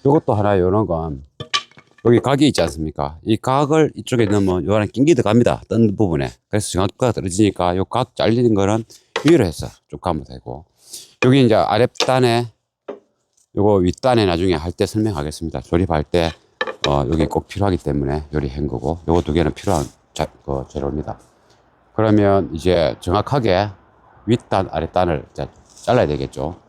요것도 하나, 요런 건 여기 각이 있지 않습니까? 이 각을 이쪽에 넣으면 요거는 낑기 들어갑니다. 뜬 부분에. 그래서 정확도가 떨어지니까 요 각 잘리는 거는 위로 해서 쭉 가면 되고, 여기 이제 아랫단에 요거 윗단에 나중에 할 때 설명하겠습니다. 조립할 때 여기 꼭 필요하기 때문에 요리한 거고, 요거 2개는 필요한 재료입니다. 그러면 이제 정확하게 윗단 아랫단을 잘라야 되겠죠.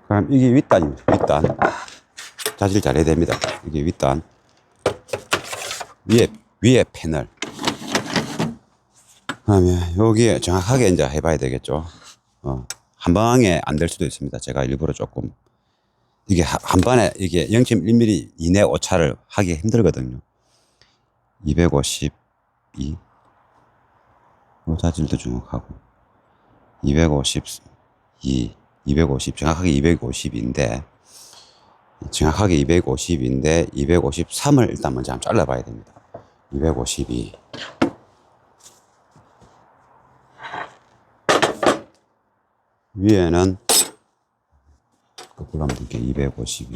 그럼 이게 윗단입니다. 윗단. 자질 잘해야 됩니다. 이게 윗단. 위에 패널. 그러면 여기에 정확하게 이제 해봐야 되겠죠. 한 방에 안 될 수도 있습니다. 제가 일부러 조금. 이게 한 번에 이게 0.1mm 이내 오차를 하기 힘들거든요. 252. 이 자질도 정확하고. 252. 250, 정확하게 250인데, 253을 일단 먼저 한번 잘라봐야 됩니다. 252. 위에는 거꾸로 하면 될게 252.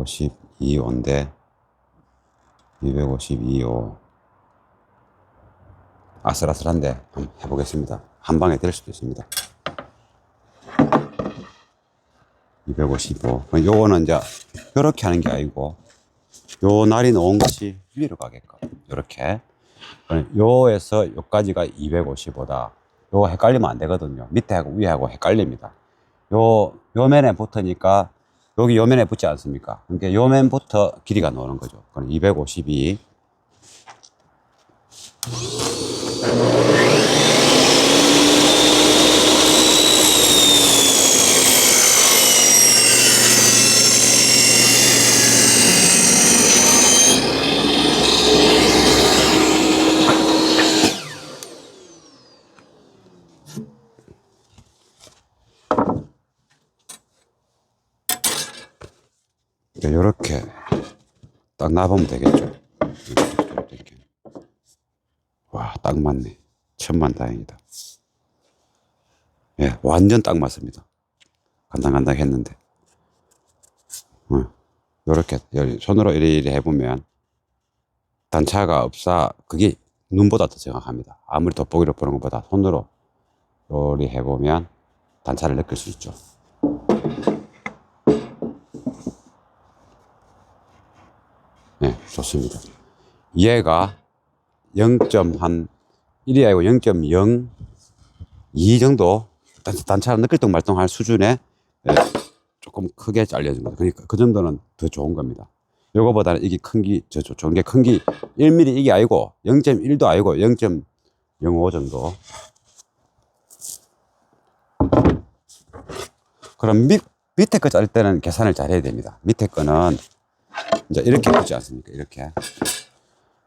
252호인데 252호 아슬아슬한데 한번 해보겠습니다. 한 방에 될 수도 있습니다. 255. 요거는 이제 이렇게 하는 게 아니고 요 날이 놓은 것이 위로 가게끔 이렇게 요에서 요까지가 255다. 요 헷갈리면 안 되거든요. 밑에하고 위하고 헷갈립니다. 요 면에 붙으니까 여기 요 면에 붙지 않습니까? 그러니까 요 면부터 길이가 나오는 거죠. 그럼 252. 이렇게 딱 놔보면 되겠죠. 이렇게. 와, 딱 맞네. 천만다행이다. 예, 완전 딱 맞습니다. 간당간당 했는데. 이렇게 손으로 이리 해보면 단차가 없어. 그게 눈보다 더 정확합니다. 아무리 돋보기로 보는 것보다 손으로 요리 해보면 단차를 느낄 수 있죠. 네, 좋습니다. 얘가 0.1이 아니고 0.02 정도 단차를 느낄 말똥할 수준에 조금 크게 잘려진 거죠. 그러니까 그 정도는 더 좋은 겁니다. 요거보다는 이게 큰 기, 좋은 게 큰 기 1mm 이게 아니고 0.1도 아니고 0.05 정도. 그럼 밑에 거 자를 때는 계산을 잘 해야 됩니다. 밑에 거는 이제 이렇게 붙지 않습니까?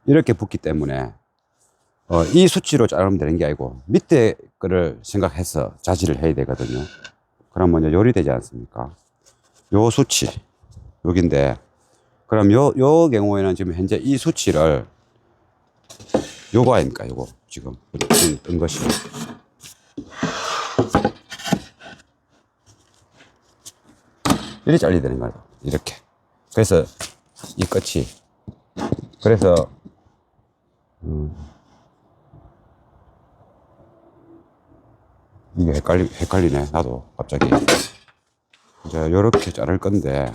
이렇게 붙기 때문에 이 수치로 자르면 되는 게 아니고 밑에 거를 생각해서 자질을 해야 되거든요. 그러면 이제 요리되지 않습니까? 요 수치 여기인데 그럼 요 경우에는 지금 현재 이 수치를 요거 아닙니까? 요거 지금 뜬 것이 이렇게 잘려야 되는 거예요. 이렇게. 그래서 이 끝이 그래서 이게 헷갈리네. 나도 갑자기 이제 요렇게 자를 건데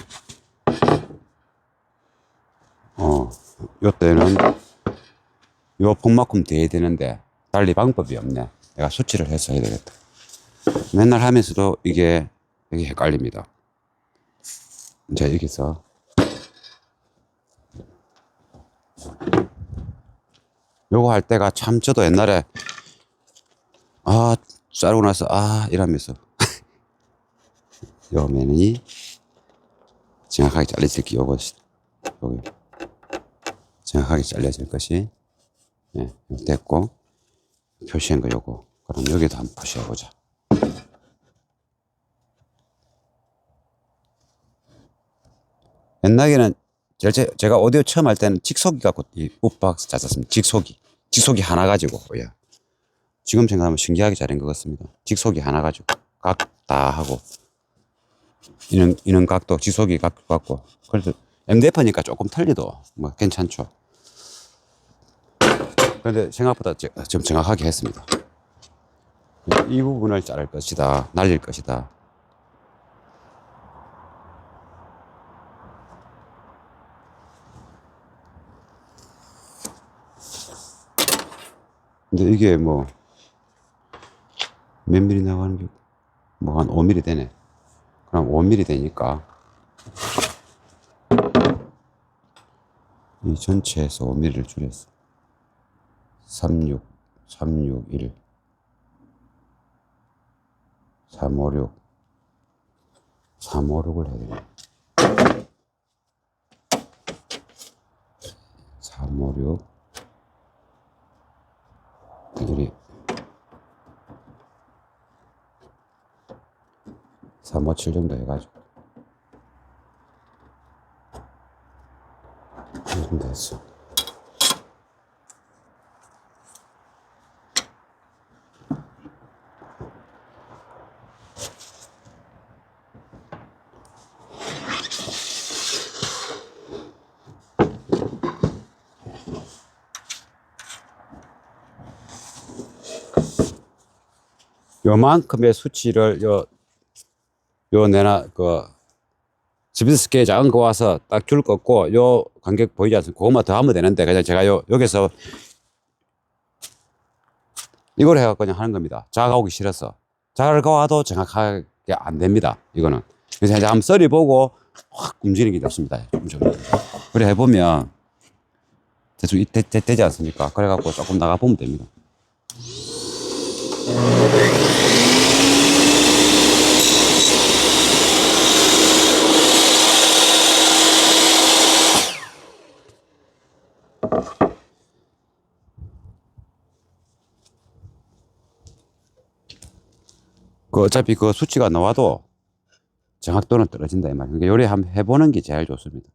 요때는 요 폭만큼 돼야 되는데 달리 방법이 없네. 내가 수치를 해서 해야 되겠다. 맨날 하면서도 이게 헷갈립니다. 이제 여기서 요거 할 때가 참 저도 옛날에 자르고 나서 이러면서 요 면이 정확하게 잘려질 게 요거 정확하게 잘려질 것이 됐고 표시한 거 요거 그럼 여기도 한번 표시해 보자. 옛날에는 제가 오디오 처음 할 때는 직소기 갖고 이 우박스 짰었습니다. 직소기 하나 가지고 지금 생각하면 신기하게 잘한 것 같습니다. 직소기 하나 가지고 각 다 하고 이런 각도 직소기 각 갖고 그래도 MDF니까 조금 틀리도 뭐 괜찮죠. 그런데 생각보다 좀 정확하게 했습니다. 이 부분을 자를 것이다, 날릴 것이다. 근데 이게 뭐 몇 미리 나가는 게 뭐 한 5mm 되네. 그럼 5mm 되니까 이 전체에서 5mm를 줄였어. 36, 361, 356, 356을 해야 되네. 356 그들이 357 정도 해가지고 이 정도 됐어. 요만큼의 수치를 요 내나 스피드 스케일 작은 거 와서 딱 줄 꺾고 요 간격 보이지 않습니까? 그것만 더 하면 되는데 그냥 제가 여기서 이걸 해갖고 그냥 하는 겁니다. 자가 오기 싫어서. 자가 와도 정확하게 안 됩니다. 이거는. 그래서 이제 한번 썰이 보고 확 움직이는 게 좋습니다. 그래 해보면 대충 되지 않습니까? 그래갖고 조금 나가보면 됩니다. 어차피 그 수치가 나와도 정확도는 떨어진다 이 말이에요. 그러니까 요리 한번 해보는 게 제일 좋습니다.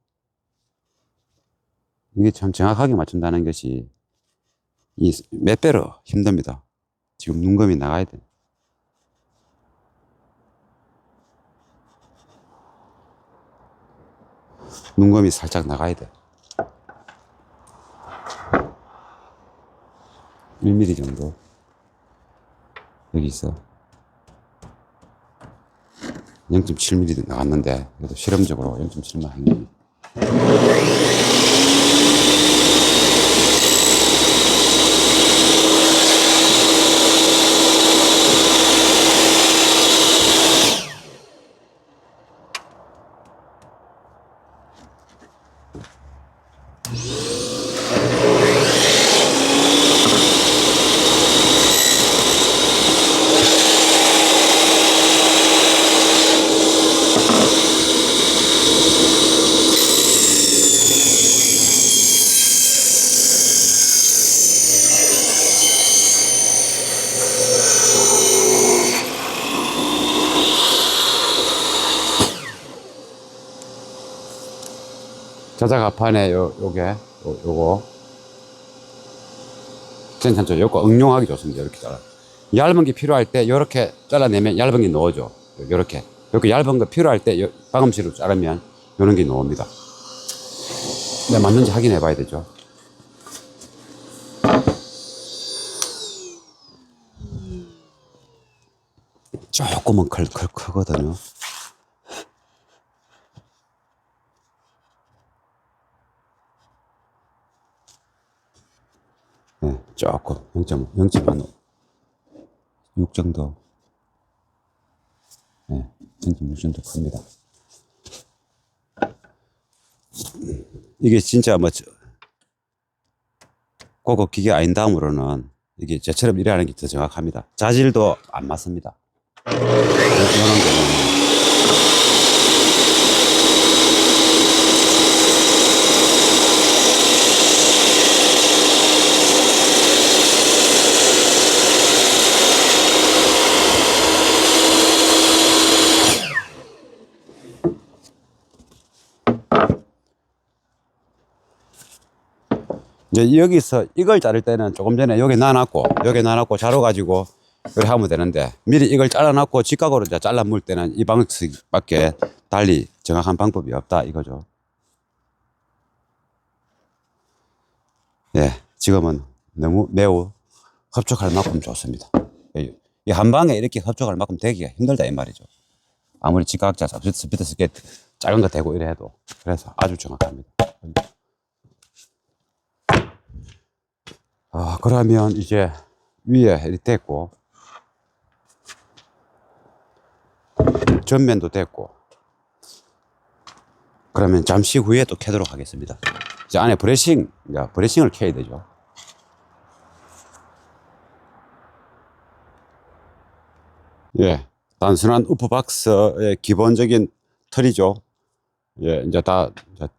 이게 참 정확하게 맞춘다는 것이 몇 배로 힘듭니다. 지금 눈금이 나가야 돼. 눈금이 살짝 나가야 돼. 1mm 정도. 여기 있어. 0.7mm 나갔는데, 그래도 실험적으로 0.7만 한 겁니다. 자작합판에 요거 괜찮죠? 요거 응용하기 좋습니다. 이렇게 잘라. 얇은 게 필요할 때 이렇게 잘라내면 얇은 게 넣어줘. 이렇게 얇은 거 필요할 때 방음치로 자르면 요런 게 나옵니다. 근데 맞는지 확인해 봐야 되죠. 조금은 크거든요. 네, 조금 0.6 정도. 네, 0.6 정도 큽니다. 이게 진짜 고급 기계 아닌 다음으로는 이게 저처럼 일하는 게 더 정확합니다. 자질도 안 맞습니다. 이런 경우는 이제 여기서 이걸 자를 때는 조금 전에 여기 놔놨고 자르가지고 이렇게 하면 되는데 미리 이걸 잘라놨고 직각으로 이제 잘라 물 때는 이 방식밖에 달리 정확한 방법이 없다 이거죠. 예, 지금은 매우 흡족할 만큼 좋습니다. 이 한 방에 이렇게 흡족할 만큼 되기가 힘들다 이 말이죠. 아무리 직각자 스피드 스케일 작은 거 대고 이래 해도. 그래서 아주 정확합니다. 그러면 이제 위에 이렇게 됐고 전면도 됐고 그러면 잠시 후에 또 켜도록 하겠습니다. 이제 안에 브레싱을 켜야 되죠. 예, 단순한 우프박스의 기본적인 틀이죠. 예, 이제 다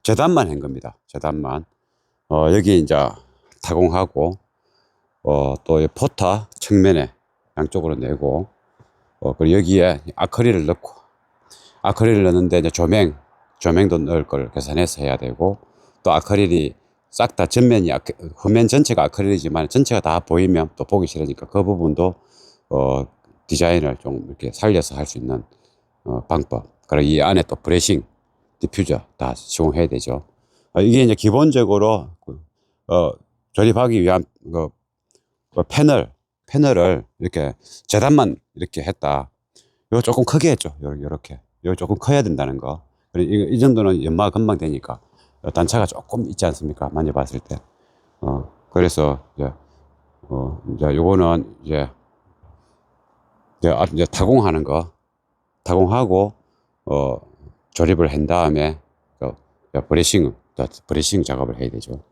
재단만 한 겁니다. 재단만. 여기 이제 타공하고 또 포타 측면에 양쪽으로 내고 그리고 여기에 아크릴을 넣고 아크릴을 넣는데 이제 조명도 넣을 걸 계산해서 해야 되고 또 아크릴이 싹 다 전면이 후면 전체가 아크릴이지만 전체가 다 보이면 또 보기 싫으니까 그 부분도 디자인을 좀 이렇게 살려서 할 수 있는 방법. 그리고 이 안에 또 브레싱, 디퓨저 다 시공해야 되죠. 이게 이제 기본적으로 조립하기 위한 패널을 이렇게 재단만 이렇게 했다. 이거 조금 크게 했죠. 요렇게. 이거 조금 커야 된다는 거. 이 정도는 연마가 금방 되니까. 단차가 조금 있지 않습니까? 만져봤을 때. 그래서, 이제 요거는 이제 타공하는 거. 타공하고, 조립을 한 다음에, 브레싱 작업을 해야 되죠.